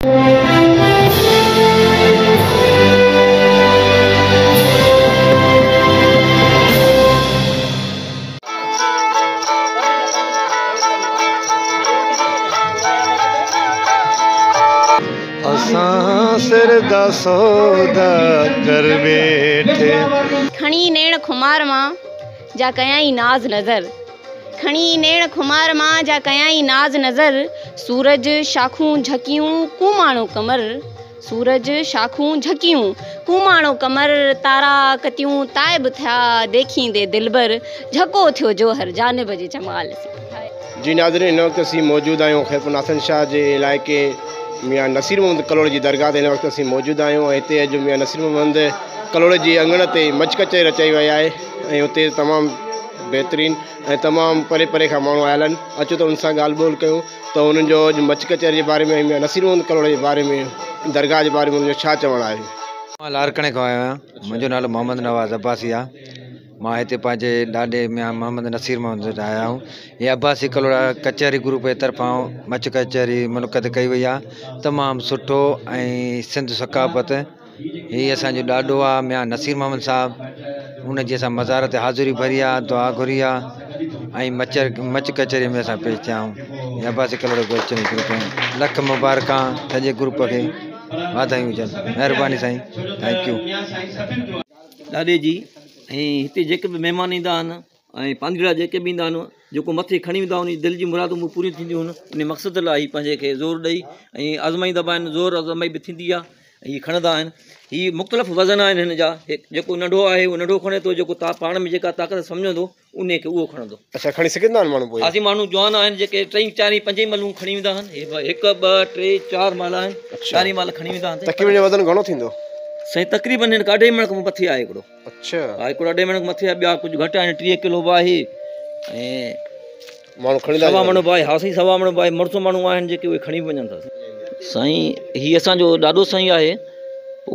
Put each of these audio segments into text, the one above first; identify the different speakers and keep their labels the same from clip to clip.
Speaker 1: सिर दा सौदा कर बैठे
Speaker 2: खणी नेण खुमार मां जा कयाई नाज नज़र खणी नेण खुमार मां जा कयाई नाज नज़र सूरज शाखूं झकियूं कुमाणो कमर सूरज शाखूं झकियूं कुमाणो कमर तारा कतियूं ताइब थिया देखींदे दिलबर झको थियो जोहर जानिब जे जमाल
Speaker 3: जी नाज़रीन इन वक्त असीं मौजूद आहियूं खैरपुर नाथन शाह जे इलाइक़े मियाँ नसीर मोहम्मद कलोड़ की दरगाह इन वक्त असीं मौजूद आहियूं। हिते अॼु मियाँ नसीर मोहम्मद कलोड़ जी अंगण ते मच कचहरी रचाई वई आहे ऐं हुते तमामु बहितरीन ऐं तमामु परे परे खां माण्हू आयल आहिनि। अचो त उन सां ॻाल्हि ॿोल कयूं त उन्हनि जो अॼु मच कचहरी जे बारे में मियाँ नसीर मोहम्मद कलोड़ जे बारे में दरगाह जे बारे में उनजो छा चवणु आहे।
Speaker 4: मां लारकणे खां आयो आहियां। मुंहिंजो नालो मोहम्मद नवाज़ अब्बासी आहे। मां हिते पंहिंजे ॾाॾे मियाँ मोहम्मद नसीर मोहम्मद वटि आया आहियूं। हीअ अब्बासी कलोड़ा कचहरी ग्रुप जे तरफ़ां मच कचहरी मुनक़द कई वई आहे। तमामु सुठो ऐं सिंध सकाफ़त हीअ असांजो ॾाॾो आहे मियाँ नसीर मोहम्मद साहिबु। उनजी असां मज़ार ते हाज़िरी भरी आहे, दुआ घुरी आहे ऐं मच कचहरी में असां पेश थिया आहियूं। हीअ अब्बासी कलोड़ा कचहरी ग्रुप लख मुबारक सॼे ग्रुप खे वाधायूं हुजनि। महिरबानी साईं, थैंक यू
Speaker 5: ॾाॾे जी। ऐं हिते जेके बि महिमान ईंदा आहिनि ऐं पांधीड़ा जेके बि ईंदा आहिनि जेको मथे खणी वेंदा उन दिलि जी मुरादूं पूरियूं थींदियूं आहिनि। उन मक़सद लाइ पंहिंजे खे ज़ोर ॾेई ऐं आज़माईंदा बि आहिनि। ज़ोर आज़माई बि थींदी आहे ऐं हीअ खणंदा आहिनि। हीअ मुख़्तलिफ़ वज़न आहिनि हिन जा। जेको नंढो आहे उहो नंढो खणे थो, जेको पाण में जेका ताक़त सम्झंदो उन खे उहो खणंदो।
Speaker 3: अच्छा, खणी सघंदा आहिनि माण्हू?
Speaker 5: आसी माण्हू जवान आहिनि जेके 3 4 5 मालूं खणी वेंदा आहिनि। 1 2 3 4 माल आहिनि। 4 माल खणी वेंदा आहिनि।
Speaker 3: तक़रीबन वज़न घणो थींदो?
Speaker 5: साईं तक़रीबन हिन 2.5 मण खां मथे आहे हिकिड़ो।
Speaker 3: अच्छा,
Speaker 5: हा, हिकिड़ो 2.5 मण खां मथे आहे। ॿिया कुझु घटि आहिनि। 3 किलो बि आहे ऐं
Speaker 3: माण्हू खणी
Speaker 5: 1.25 मण बि आहे। हा साईं, 1.25 मण बि आहे। मुड़ुस माण्हू आहिनि जेके उहे खणी वञनि था। साईं हीअ असांजो ॾाढो साईं आहे।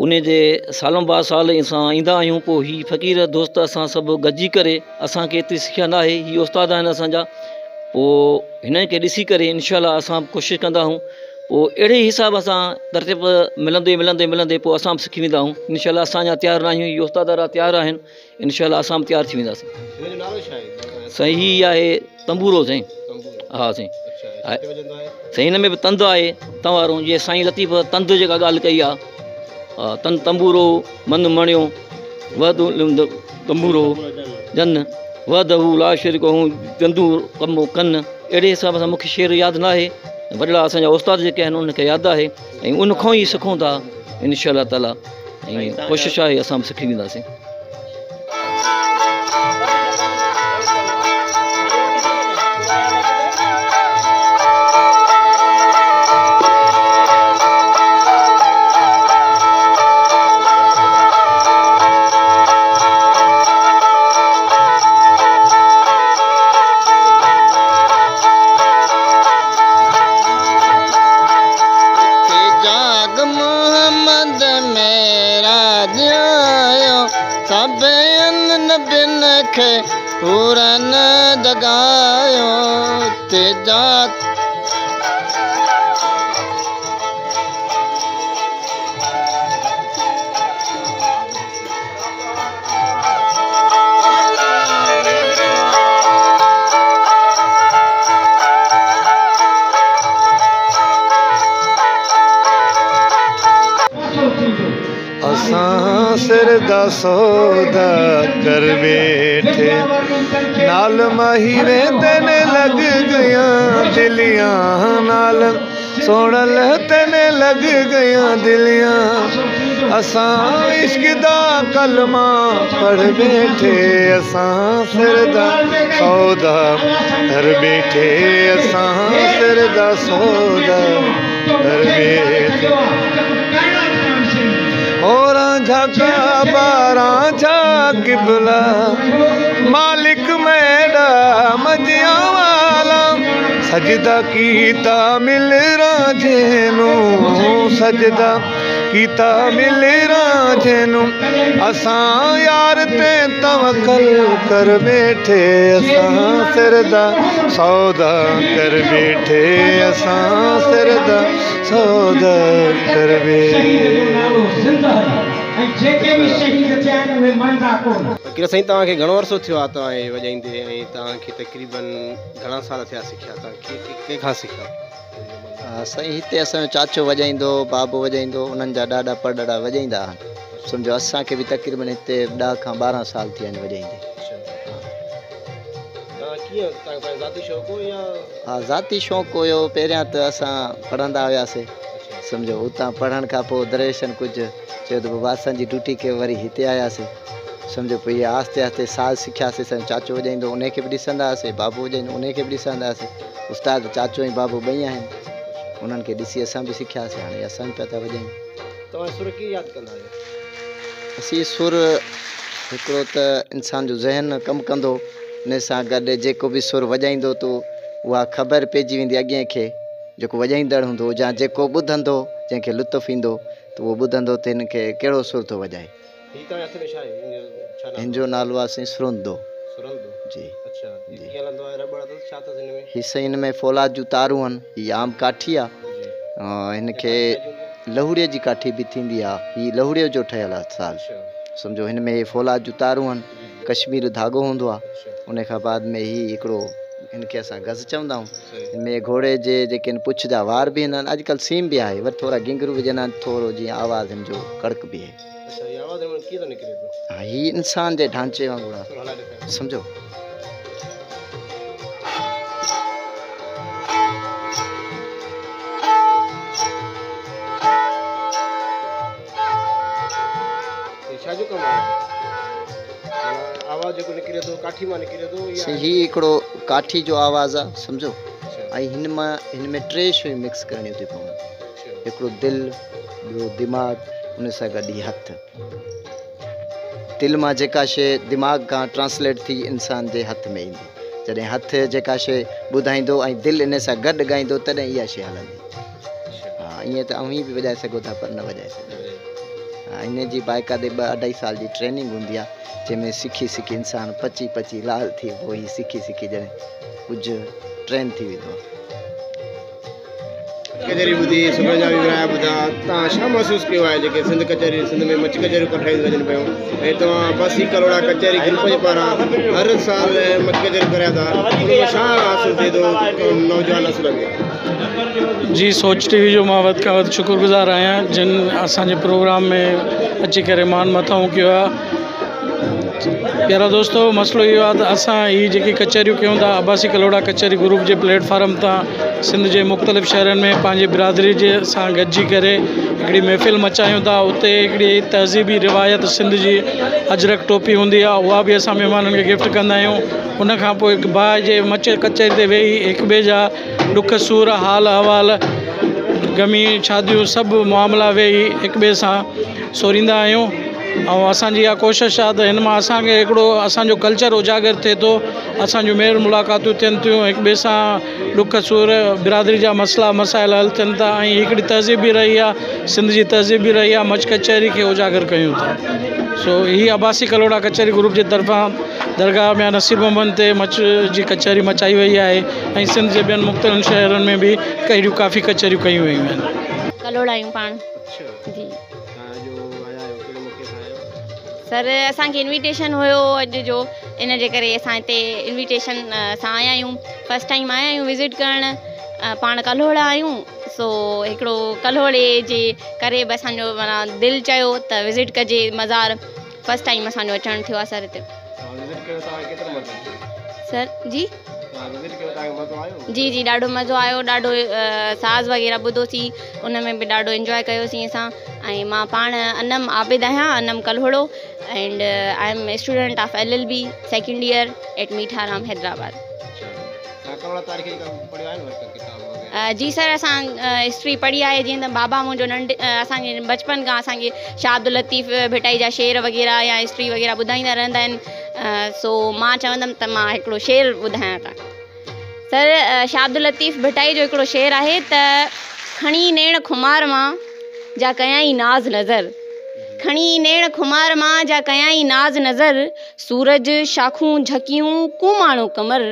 Speaker 5: उन जे सालों बाद साल असां ईंदा आहियूं। पोइ हीअ फ़क़ीर दोस्त असां सभु गॾिजी करे असांखे एतिरी सिखिया न आहे। हीअ उस्ताद आहिनि असांजा। पोइ हिननि खे ॾिसी करे इनशा असां कोशिशि कंदा आहियूं। पोइ अहिड़े हिसाब सां तरतीब मिलंदे पोइ असां बि सिखी वेंदा आहियूं। इनशा असांजा तयारु न आहियूं। इहे उस्ताद वारा तयारु आहिनि। इनशा असां बि तयारु थी वेंदासीं। साईं हीअ आहे तंबूरो साईं। हा साईं, साईं हिन में बि तंदु आहे तंवारो। जीअं साईं लतीफ़ तंद जेका ॻाल्हि कई आहे। हा, तंबूरो मन मणियो वध तंबूरो जन वधू ला शरीको चंदू कमो कन। अहिड़े हिसाब सां मूंखे शेर यादि न आहे। वॾड़ा असांजा उस्ताद जेके आहिनि उनखे यादि आहे ऐं उन खां ई सिखूं था इनशा ताला। ऐं कोशिशि आहे असां बि सिखी वेंदासीं।
Speaker 1: पूरा न दगायो तेजा असां सिर दा सौदा कर बैठे नाल माही वेंदे लग गया दिलियां नाल सोनल तेने लग गया दिलियां असां इश्क दा कलमा पढ़ बैठे असां सिर दा सौदा कर बैठे असां सिर दा सौदा कर बैठे और झका बारां झा किबला मालिक मैडा मजिया वाला सजदा कीता मिल राजे नू सजदा कीता मिली रांझेनु असां यार ते तवक्कल कर बैठे असां सिरदा सौदा कर बैठे असां सिरदा सौदा कर बैठे।
Speaker 3: फ़क़ीर साईं तव्हांखे घणो अरसो थियो आहे तव्हां हे वॼाईंदे ऐं तव्हांखे तक़रीबन घणा साल थिया सिखिया तव्हां कंहिंखां सिखिया?
Speaker 6: साईं हिते असांजो चाचो वॼाईंदो बाबो वॼाईंदो उन्हनि जा ॾाढा परॾाॾा वॼाईंदा आहिनि। सम्झो असांखे बि तक़रीबन हिते 10 खां 12 साल थिया आहिनि वॼाईंदे। हा ज़ाती शौक़ु हुयो। पहिरियां त असां पढ़ंदा हुआसीं सम्झो उतां पढ़ण खां पोइ दर्शन कुझु चयो त बाबा असांजी ड्यूटी के वरी हिते आयासीं सम्झो पोइ आहिस्ते आहिस्ते साज़ सिखियासीं। असांजो चाचो वॼाईंदो उनखे बि ॾिसंदा हुआसीं बाबो वॼाईंदो उनखे बि ॾिसंदा हुआसीं। उस्ताद चाचो ऐं बाबो ॿई आहिनि उन्हनि खे ॾिसी असां बि सिखियासीं। हाणे असां बि पिया था वॼायूं।
Speaker 3: तव्हां सुर कीअं यादि कंदा आहियो?
Speaker 6: असीं सुर हिकिड़ो त इंसान जो ज़हन कमु कंदो उन सां गॾु जेको बि सुर वॼाईंदो त उहा ख़बर पइजी वेंदी अॻिए खे जेको वॼाईंदड़ हूंदो या जेको ॿुधंदो जंहिंखे लुत्फ़ ईंदो त उहो ॿुधंदो त हिनखे कहिड़ो सुर थो वॼाए। हिन जो नालो आहे साईं सुरंदो जी। हीअ साईं हिन में फौलाद जूं तारूं आहिनि। हीअ आम काठी आहे हिनखे लहुड़ीअ जी काठी बि थींदी आहे। हीअ लहुड़ीअ जो ठहियलु आहे साल सम्झो। हिन में फौलाद जूं तारूं आहिनि कश्मीर धाॻो हूंदो आहे उन खां बाद में हीअ हिकिड़ो हिनखे असां गज़ चवंदा आहियूं। हिन में घोड़े जे जेके आहिनि पुछ जा वार बि आहिनि। अॼुकल्ह सीम बि आहे वरी थोरा गिंगरू विझंदा आहिनि थोरो जीअं आवाज़ु हिन जो कड़क बि आहे। हा हीअ इंसान जे ढांचे वांगुरु आहे सम्झो। ही हिकिड़ो काठी जो आवाज़ आहे सम्झो। ऐं हिन में 3 शयूं मिक्स करणियूं थी पवनि। हिकिड़ो दिलि ॿियो दिमाग़ उन सां गॾु हथ। दिलि मां जेका शइ दिमाग़ खां ट्रांसलेट थी इंसान जे हथ में ईंदी। जॾहिं हथ जेका शइ ॿुधाईंदो ऐं दिलि इन सां गॾु ॻाईंदो तॾहिं इहा शइ हलंदी। हा ईअं त ऐं बि वॼाए सघो था पर न वॼाए सघो। हा इन जी बाक़ाइदे 2-2.5 साल जी ट्रेनिंग हूंदी आहे जंहिंमें सिखी इंसान पची लाल थी पोइ ही सिखी जॾहिं कुझु ट्रेन थी वेंदो आहे।
Speaker 3: कचहरी ॿुधी सुबुह जा बि विराया ॿुधा तव्हां छा महसूसु कयो आहे जेके सिंध कचहरी सिंध में मच कचहरियूं कठायूं वञनि पियूं ऐं तव्हां बसी कलोड़ा कचहरी ग्रुप जे पारां हर साल मच कचहरियूं करिया था उनमें छा हासिलु थिए थो नौजवान नस्ल खे?
Speaker 7: जी सोच टीवी जो मां वधि खां वधि शुक्रगुज़ार आहियां जिन असांजे प्रोग्राम में अची करे मान मथाऊं कयो आहे। प्यारा दोस्तो मसइलो इहो आहे त असां हीअ जेकी कचहरियूं कयूं था अब्बासी कलोड़ा कचहरी ग्रुप जे प्लेटफॉर्म तां सिंध जे मुख़्तलिफ़ शहरनि में पंहिंजी बिरादरी जे सां गॾिजी करे हिकिड़ी महफ़िल मचायूं था। उते हिकिड़ी तहज़ीबी रिवायत सिंध जी अजरक टोपी हूंदी आहे उहा बि असां महिमाननि खे गिफ्ट कंदा आहियूं। उन खां पोइ हिकु भाउ जे मच कचहरी ते वेही हिक ॿिए जा ॾुख सूर हाल अहवाल गमी शादियूं सभु मामला वेही हिक ॿिए सां सोरींदा आहियूं। ऐं असांजी इहा कोशिशि आहे त हिन मां असांखे हिकिड़ो असांजो कल्चर उजागर थिए थो। असांजो मेल मुलाक़ातूं थियनि थियूं हिक ॿिए सां ॾुख सूर बिरादरी जा मसइला मसाइल हल थियनि था ऐं हिकिड़ी तहज़ीब बि रही आहे सिंध जी तहज़ीब बि रही आहे मच कचहरी खे उजागर कयूं था। सो हीअ अब्बासी कलोड़ा कचहरी ग्रुप जे तरफ़ां दरगाह में नसीर मोहम्मद ते मच जी कचहरी मचाई वई आहे ऐं सिंध जे ॿियनि मुख़्तलिफ़ शहरनि में बि कहिड़ियूं काफ़ी कचहरियूं कयूं वयूं आहिनि।
Speaker 2: कलोड़ा आहियूं पाण जी। सर असांखे इन्विटेशन हुयो अॼु जो इन जे करे असां हिते इन्विटेशन सां आया आहियूं। फस्ट टाइम आया आहियूं विज़िट करणु पाण कलोड़ा आहियूं। सो हिकिड़ो कलोड़े जे करे बि असांजो माना दिलि चयो त विज़िट कजे मज़ार। फस्ट टाइम असांजो अचणु थियो आहे सर हिते। सर जी जी ॾाढो मज़ो आयो। ॾाढो साज़ वग़ैरह ॿुधोसीं उन में बि ॾाढो इंजॉय कयोसीं असां। ऐं मां पाण अनम आबिद आहियां Anam Kalhoro and I am student of LLB second year at Mitharam Hyderabad. जी सर असां हिस्ट्री पढ़ी आहे जीअं त बाबा मुंहिंजो नंढे असांखे बचपन खां असांखे शाह अब्दुल लतीफ़ भिटाई जा शेर वग़ैरह या हिस्ट्री वग़ैरह ॿुधाईंदा रहंदा आहिनि। सो मां चवंदमि त मां हिकिड़ो शेर ॿुधायां था। सर शाह अब्दुल लतीफ़ भिटाई जो हिकिड़ो शेर आहे त खणी नेण खुमार मां जा कयाई नाज नज़र खणी नेण खुमार मां जा कयाई नाज नज़र सूरज शाखूं झकियूं कुमाणो कमर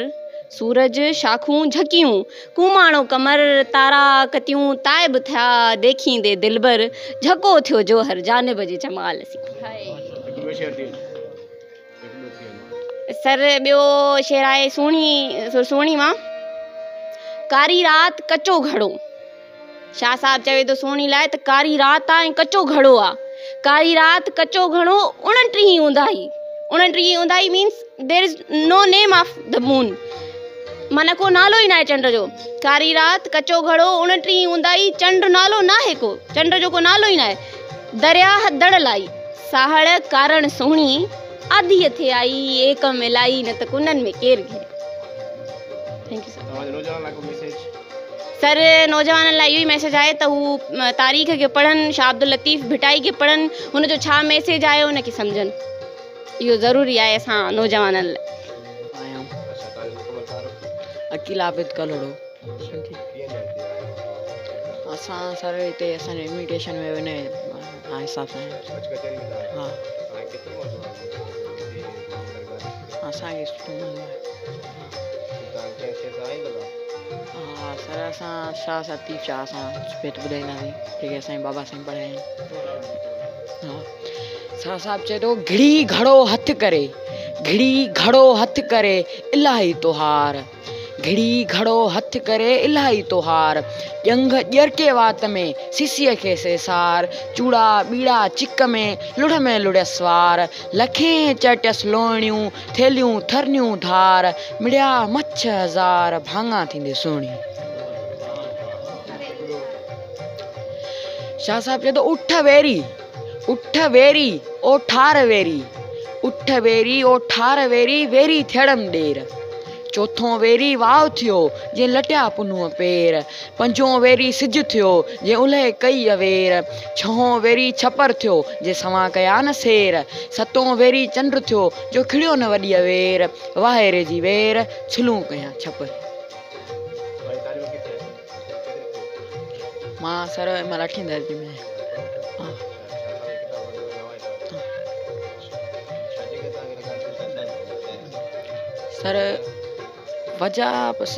Speaker 2: सूरज शाखूं झकियूं कुमाणो कमर तारा कतियूं ताइब थिया देखींदे दिलबर झको थियो जो हर जानिब जे जमाल सर ॿियो शेर आहे सुहिणी मां कारी रात कचो घड़ो शाह साहब चवे तो सोनी लाइ त कारी रात आहे कचो घड़ो आहे कारी रात कचो घड़ो 29 ऊंदाही means there is no name of the moon माना को नालो ही ना है चंड जो कारी रात कचो घड़ो 29 ऊंदाही चंड नालो ना है को चंड जो को नालो ही ना है दरिया हदड़ लाई साहड़ कारण सोहणी आधी थे आई एक मिलाई न त कुनन में केर घिरे थैंक यू सर नौजवान लाइ इहो ई मैसेज आहे त हू तारीख़ खे पढ़नि शाह अब्दुल लतीफ़ भिटाई खे पढ़नि हुनजो छा मैसेज आहे हुनखे सम्झनि इहो ज़रूरी आहे असां नौजवाननि लाइ
Speaker 8: अकील आबिद कलोड़ो असां सर हिते असांजे इन्विटेशन में वञे हिसाब सां हा असांखे हा सर असां शाह लतीफ़ शाह सां पेट ॿुधाईंदासीं जेके असांजे बाबा साईं पढ़ाया हा शाह साहिबु चए थो घिड़ी घड़ो हथ करे इलाही तोहार घिड़ी घड़ो हथ करे इलाही तोहार ॼंग ॼरके वात में सिसीअ खे सेसार चूड़ा बीड़ा चिक में लुड़ियस वार लखें चटस लोणियूं थेलियूं थरनियूं धार मिड़िया मछ हज़ार भाङा थींदे सुहिणी शाह साहिबु चए थो उठ वेरी ओ ठार वेरी वेरी थियड़म ॾेर चौथों वेरी वाव थियो जे लटिया पुनूअ पेर पंजों वेरी सिज थियो जे उल्हे कई अवेर छहों वेरी छपर थियो जे सवां कया न सेर सतों वेरी चंड थियो जो खिड़ियो न वॾी अवेर वाहेरे जी वेर छिलूं कया छपर मां सर महिल 8वीं दर्जे में सर वजह बस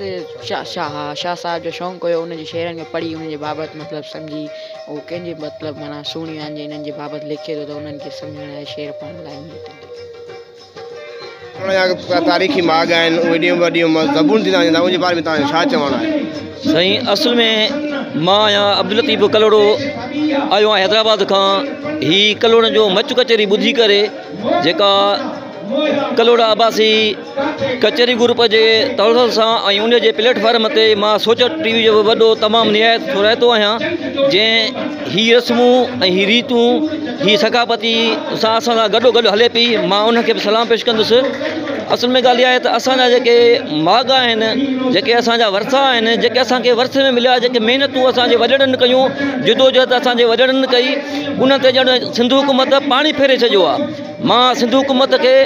Speaker 8: शाह साहिब जो शौक़ु हुयो उनजे शेरनि खे पढ़ी उनजे बाबति मतिलबु सम्झी उहो कंहिंजे मतिलबु माना सुहिणी आहिनि इन्हनि जे बाबति लिखे थो त उन्हनि खे सम्झण लाइ शेर पढ़ण लाइ
Speaker 3: तारीख़ी माग आहिनि वॾियूं वॾियूं ज़बून थींदा वेंदा उनजे बारे में तव्हांजो छा चवणु आहे
Speaker 5: साईं असुल में मां आहियां अब्दुल लतीफ़ कलोड़ो आयो आहियां हैदराबाद खां ही कलोड़नि जो मच कचहरी ॿुधी करे जेका कलोड़ा आबासी कचहरी ग्रुप जे तौर सां ऐं उन जे प्लेटफॉर्म ते मां सोचत टीवी जो वॾो तमामु निहायत थोराइतो आहियां जंहिं ही रस्मूं ऐं ही रीतूं ही सकाफ़ती सां असां सां गॾोगॾु हले पई मां उनखे बि सलाम पेश कंदुसि असल में ॻाल्हि इहा आहे त असांजा जेके माग आहिनि जेके असांजा वरसा आहिनि जेके असांखे वरसे में मिलिया जेके महिनतूं असांजे वॾड़नि कयूं जदोजहद असांजे वॾड़नि कई उन ते ॼण सिंध हुकूमत पाणी फेरे छॾियो आहे मां सिंध हुकूमत खे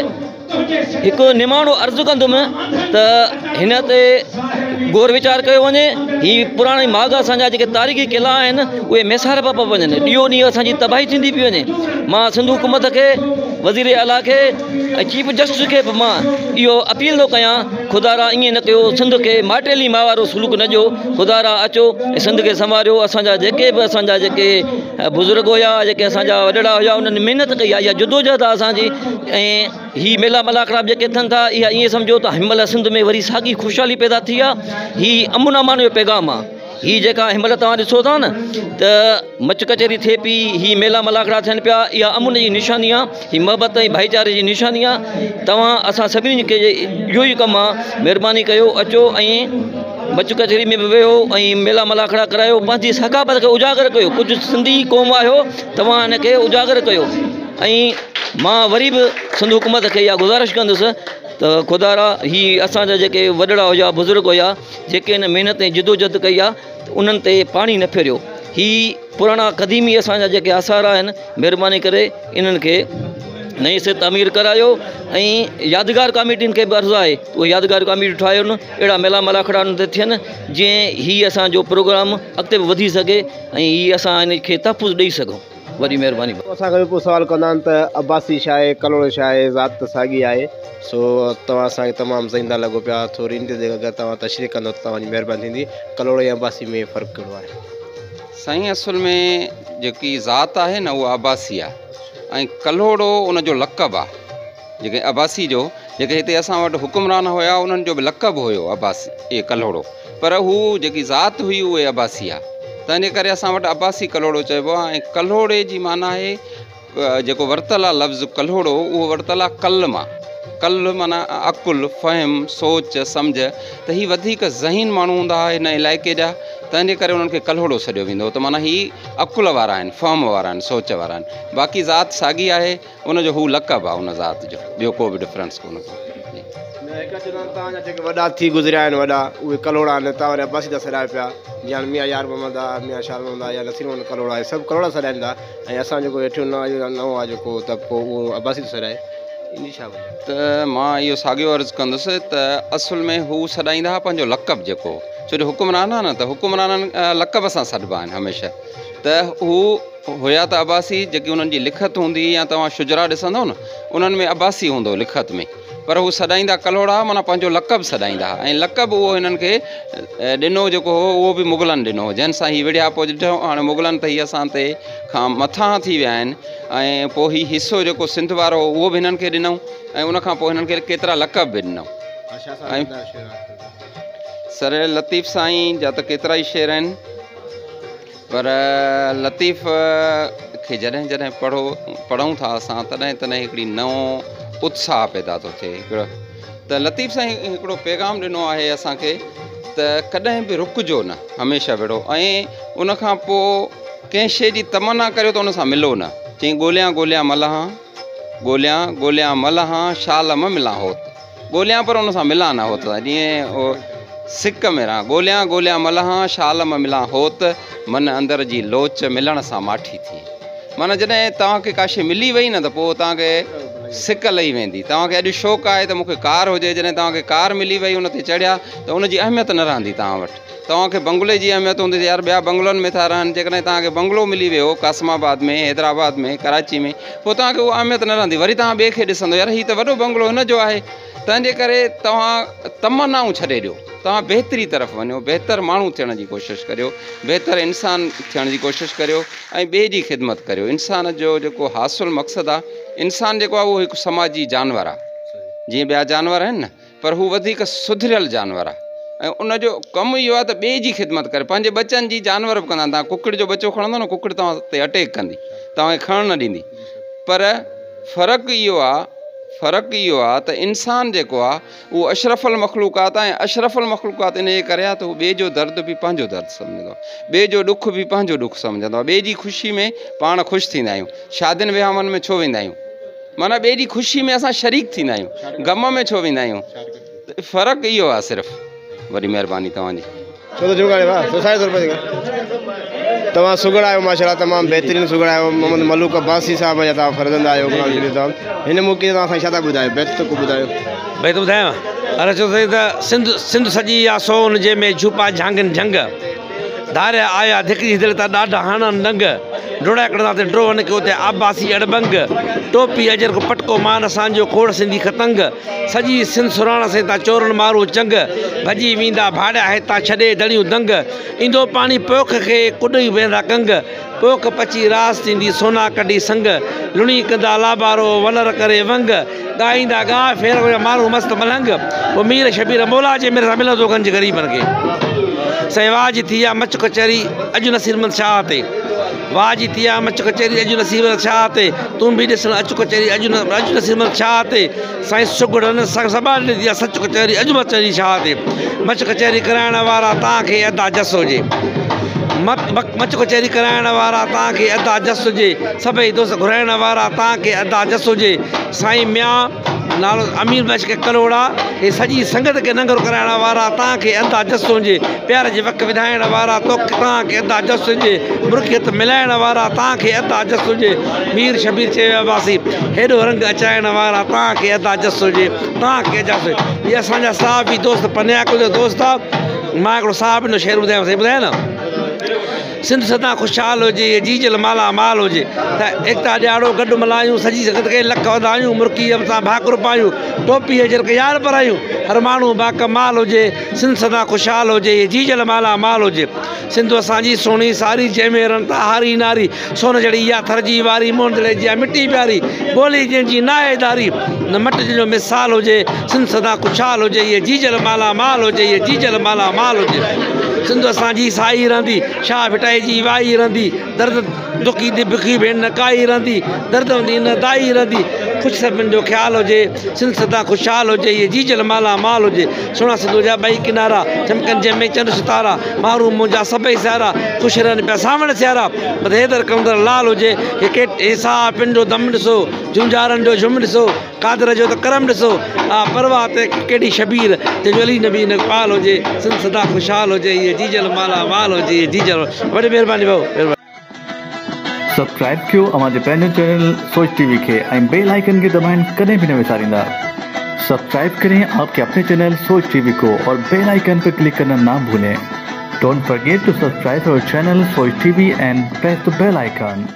Speaker 5: हिकु निमाणो अर्ज़ु कंदुमि त हिन ते गौर वीचार कयो वञे ही पुराणी माग असांजा जेके तारीख़ी क़िला आहिनि उहे मेसार पिया वञनि ॾींहों ॾींहुं असांजी तबाही थींदी पई वञे मां सिंध हुकूमत खे वज़ीर आला खे ऐं चीफ जस्टिस खे बि मां इहो अपील थो कयां ख़ुदारा ईअं न कयो सिंध खे माटेली मां वारो सलूक न ॾियो ख़ुदारा अचो ऐं सिंध खे संभालियो असांजा जेके बि असांजा जेके बुज़ुर्ग हुया जेके असांजा वॾड़ा हुया उन्हनि महिनत कई आहे इहा जदोजहद आहे असांजी ऐं ही मेला मलाकड़ा जेके थियनि था इहा ईअं सम्झो त हिनमहिल सिंध में वरी साॻी ख़ुशहाली पैदा थी आहे ही अमन अमान जो पैगाम आहे ही जेका हिनमहिल तव्हां ॾिसो था न त मच कचहरी थिए पई ही मेला मलाकड़ा थियनि पिया इहा अमन जी निशानी आहे ही मोहबत ऐं भाईचारे जी निशानी आहे तव्हां असां सभिनी खे इहो ई कमु आहे महिरबानी कयो अचो ऐं मच कचहरी में बि वियो ऐं मेला मलाखड़ा करायो पंहिंजी सकाफ़त खे उजागर कयो कुझु सिंधी क़ौम आहियो तव्हां हिनखे उजागर कयो ऐं मां वरी बि सिंध हुकूमत खे इहा गुज़ारिश कंदुसि त ख़ुदारा ही असांजा जेके वॾड़ा हुया बुज़ुर्ग हुया जेके हिन महिनत ऐं जदोजहद कई आहे त उन्हनि ते पाणी न फेरियो ही पुराणा क़दीमी असांजा जेके आसार आहिनि महिरबानी करे इन्हनि खे नई से तामीर करायो ऐं यादगार कमेटियुनि खे बि अर्ज़ु आहे उहे यादगार कमेटियूं ठाहियो अहिड़ा मेला मलाखड़ा ते थियनि जीअं हीअ असांजो प्रोग्राम अॻिते बि वधी सघे ऐं हीअ असां इन खे तहफ़ुज़ ॾेई सघूं। वॾी महिरबानी।
Speaker 3: असांखे पोइ सवाल कंदा आहिनि त अब्बासी छा आहे, कलोड़ो छा आहे, ज़ात त साॻी आहे। सो तव्हां असांखे तमामु ज़िंदा लॻो पिया। थोरी इन ते अगरि तव्हां तशरीह कंदो त तव्हांजी महिरबानी थींदी। कलोड़ो ऐं अब्बासी में फ़र्क़ु कहिड़ो आहे?
Speaker 9: साईं असुल में जेकी ज़ात आहे न उहा अब्बासी आहे ऐं कलोड़ो उनजो लक़ब आहे। जेके अब्बासी जो जेके हिते असां वटि हुकुमरान हुया उन्हनि जो बि लक़ब हुयो अब्बासी इहे कलोड़ो, पर हू जेकी ज़ात हुई उहे अब्बासी आहे। त इन करे असां वटि अब्बासी कलोड़ो चइबो आहे। ऐं कलोड़े जी माना आहे जेको वरितलु आहे लफ़्ज़ कलोड़ो उहो वरितलु आहे कल मां। कल माना अकुल, फ़हम, सोच, सम्झ। त हीअ वधीक ज़हीन माण्हू हूंदा हुआ हिन इलाइक़े जा, त इन करे उन्हनि खे कलोड़ो सॾियो वेंदो। त माना हीअ अकुल वारा आहिनि, फ़हम वारा आहिनि, सोच वारा आहिनि। बाक़ी ज़ात साॻी आहे, उनजो हू लक़ब आहे उन ज़ात जो, ॿियो को बि डिफरेंस कोन्हे।
Speaker 3: तव्हांजा जेके वॾा थी गुज़रिया आहिनि वॾा उहे कलोड़ा आहिनि, तव्हां वरी अब्बासी था सॾायो पिया। जीअं मियां यार मोहम्मद आहे, मियां शाह मोहम्मद आहे या नसीर मोहम्मद कलोड़ा आहे, सभु कलोड़ा सॾाइनि था। ऐं असां जेको हेठियो नओं आहे जेको तबिको उहो अब्बासी थो सॾाए। इन छा
Speaker 9: त मां इहो साॻियो अर्ज़ु कंदुसि त असुल में हू सॾाईंदा हुआ पंहिंजो लक़ब जेको, छो जो हुकुमरान आहे न, त हुकुमराननि लक़ब सां सॾिबा आहिनि हमेशह। त हू हुया त अब्बासी जेकी उन्हनि जी लिखत हूंदी या तव्हां शुजरा ॾिसंदव न उन्हनि में अब्बासी हूंदो लिखत में, पर हू सॾाईंदा कलोड़ा माना पंहिंजो लक़ब सॾाईंदा हुआ। ऐं लक़ब उहो हिननि खे ॾिनो जेको हो उहो बि मुग़लनि ॾिनो, जंहिंसां हीअ विढ़िया पोइ ॾिठो हाणे मुग़लनि त हीअ असां ते खां मथां थी विया आहिनि। ऐं पोइ हीअ हिसो जेको सिंध वारो उहो बि हिननि खे ॾिनऊं ऐं उनखां पोइ हिननि खे केतिरा लक़ब बि ॾिनऊं। ऐं सर लतीफ़ साईं जा त केतिरा ई शेर आहिनि, पर लतीफ़ खे जॾहिं जॾहिं पढ़ूं था असां तॾहिं तॾहिं हिकिड़ी नओं उत्साह पैदा थो थिए। हिकिड़ो त लतीफ़ साईं हिकिड़ो पैगाम ॾिनो आहे असांखे त कॾहिं बि रुकिजो न, हमेशह विढ़ो। ऐं उनखां पोइ कंहिं शइ जी तमना करियो त उन सां मिलो न। चई ॻोल्हियां ॻोल्हियां मल्हां, ॻोल्हियां ॻोल्हियां मल्हां, शाल म मिलां होत। ॻोल्हियां पर उन सां मिलां न होत। जीअं सिक में रहां, ॻोल्हियां ॻोल्हियां मल्हां, शाल म मिलां होत। मन अंदर जी लोच मिलण सां माठी थी। माना जॾहिं तव्हांखे का शइ मिली वई न त पोइ तव्हांखे सिक लही वेंदी। तव्हांखे अॼु शौक़ु आहे त मूंखे कार हुजे, जॾहिं तव्हांखे कार मिली वई उन ते चढ़िया त उनजी अहमियत न रहंदी तव्हां वटि। तव्हांखे बंगले जी अहमियत हूंदी यार ॿिया बंगलनि में था रहनि, जेकॾहिं तव्हांखे बंगलो मिली वियो कासमाबाद में, हैदराबाद में, कराची में, पोइ तव्हांखे उहा अहमियत न रहंदी। वरी तव्हां ॿिए खे ॾिसंदो यार हीअ त वॾो बंगलो हिन जो आहे। तंहिंजे करे तव्हां तमनाऊं छॾे ॾियो, तव्हां बहितरी तरफ़ वञो, बहितर माण्हू थियण जी कोशिशि करियो, बहितर इंसान थियण जी कोशिशि करियो ऐं ॿिए जी ख़िदमत करियो। इंसान जो जेको हासिलु मक़सदु आहे, इंसान जेको आहे उहो हिकु समाजी जानवर आहे। जीअं ॿिया जानवर आहिनि न, पर हू वधीक सुधरियल जानवर आहे। ऐं उनजो कमु इहो आहे त ॿिए जी ख़िदमत करे। पंहिंजे बचनि जी जानवर बि कंदा आहिनि। तव्हां कुकड़ जो बचो खणंदो न, कुकड़ तव्हां ते अटैक कंदी, तव्हांखे खणणु न ॾींदी। पर फ़र्क़ु इहो आहे त इंसान जेको आहे उहो अशरफुल मख़लूक़ात आहे। ऐं अशरफुल मख़लूक़ात इन जे करे आहे त उहो ॿिए जो दर्द बि पंहिंजो दर्द सम्झंदो आहे, ॿिए जो ॾुखु बि पंहिंजो ॾुखु सम्झंदो आहे। ॿिए जी ख़ुशी में पाण ख़ुशि थींदा आहियूं। शादियुनि विहांवनि में छो वेंदा आहियूं? माना ॿिए जी ख़ुशी में असां शरीक थींदा आहियूं। ग़म में छो वेंदा आहियूं? फ़र्क़ु इहो आहे सिर्फ़ु। वॾी महिरबानी तव्हांजी।
Speaker 3: तव्हां सुगड़ आहियो माशाल्लाह, तमामु बहितरीनु सुगड़ आहियो। मोहम्मद मलूक अब्बासी साहिब जा तव्हां फ़र्ज़ंद आहियो। हिन मौक़े ते तव्हां असांखे छा था ॿुधायो? बैत को ॿुधायो।
Speaker 10: भई त ॿुधायां, अरे चओ साईं त सिंध सॼी आहे सोन जंहिंमें झूपा झांगनि झंग, धारिया आया धिकरी दिलि त ॾाढा हणनि नंग, डोड़ा कढंदा ते ड्रो वञ के उते आबासी अड़बंग, टोपी अजर को पटको मान असांजो खोड़ सिंधी खतंग, सॼी सिंध सुराण से ता चोरन मारो चंग, भॼी वेंदा भाड़ा हितां छॾे दड़ियूं दंग, ईंदो पाणी पोख खे कुॾई वेंदा कंग, पोख पची रास थींदी सोना कढी संग, लुणी कंदा लाबारो वलर करे वंग, ॻाईंदा गा फेर माण्हू मस्तु मलंग, पोइ मीर शबीर मौला जे मेरे सां मिलंदो गंज ग़रीबनि खे। सहवाज थी आहे मच कचहरी अॼु नसीरमंद शाह ते, वाज थी आहे मच कचहरी अॼु नसीरमंद शाह ते, तूं बि ॾिसण अचु कचहरी अॼु नसीरमंद शाह ते, साईं सुगड़नि सबाल ॾिनी आहे सच कचहरी अॼु मचहरी शाह ते, मच कचहरी कराइण वारा तव्हांखे अदा जस हुजे, मच कचहरी कराइण वारा तव्हांखे अदा जस हुजे, सभई दोस्त घुराइण वारा तव्हांखे अदा जस हुजे, साईं मियां नालो अमीर बख्श के कलोड़ा ये सॼी संगत के नंगर कराइण वारा तव्हांखे अदा जस हुजे प्यार जे वक़्तु विधाइण वारा तव्हांखे अदा जस हुजे मुर्खियत मिलाइण वारा तव्हांखे अदा जस हुजे मीर शबीर चयो हुआसीं हेॾो रंग अचाइण वारा तव्हांखे अदा जस हुजे तव्हांखे अजास हुजे इहे असांजा साहबी दोस्त पन्याकुल जो दोस्त आहे मां हिकिड़ो साहिब जो शेर ॿुधायांव साईं ॿुधायां न सिंध सदा खुशहाल हुजे जीजल माला माल हुजे त एकता ॾियारो गॾु मल्हायूं सॼी संगत खे लख वधायूं मुर्की सां भाकुर पायूं टोपी जर के यार परायूं हर माण्हू बाकमाल हुजे सिंध सदा खुशहाल हुजे जीजल माला माल हुजे सिंधु असांजी सोणी सारी जंहिंमें रंता हारी नारी सोन जड़ी इहा थरजी वारी मोहन जड़े जी मिटी प्यारी ॿोली जंहिंजी नाएदारी न मट जो मिसाल हुजे सिंध सदा खुशहाल हुजे इहे जीजल माला माल हुजे इहे जीजल माला माल हुजे सिंधु असांजी साई रहंदी शाह भिटाई जी वाई रहंदी दर्द दुखी दी बिखी भेण नकाई रहंदी दर्द हूंदी न दाई रहंदी ख़ुशि सभिनि जो ख़्यालु हुजे सिंध सदा खुशहाल हुजे इहे जीजल माला माल हुजे सोना सिंधु जा ॿई किनारा चमकनि जंहिंमें चंड सितारा माण्हू मुंहिंजा सभई सियारा ख़ुशि रहनि पिया सावण सियारा हैदर कंदड़ लाल हुजे हिकु हिसा पिन जो दम ॾिसो झुंझारनि जो झुम ॾिसो कादर जो त करम ॾिसो परवाह ते केॾी शबीर जंहिंजो अली नबी नकपाल हुजे सिंध सदा खुशहाल हुजे इहे जीजल माला माल हुजे इहे जीजल वॾी महिरबानी भाऊ
Speaker 11: सब्सक्राइब कयो अवांजे पंहिंजे चैनल सोच टीवी के बेल आइकन के दबाएं कदें भी न विसारींदा सब्सक्राइब करें आपके अपने चैनल सोच टीवी को और बेल आइकन पर क्लिक करना ना भूलें। Don't forget to subscribe our channel Soch TV and press the bell icon.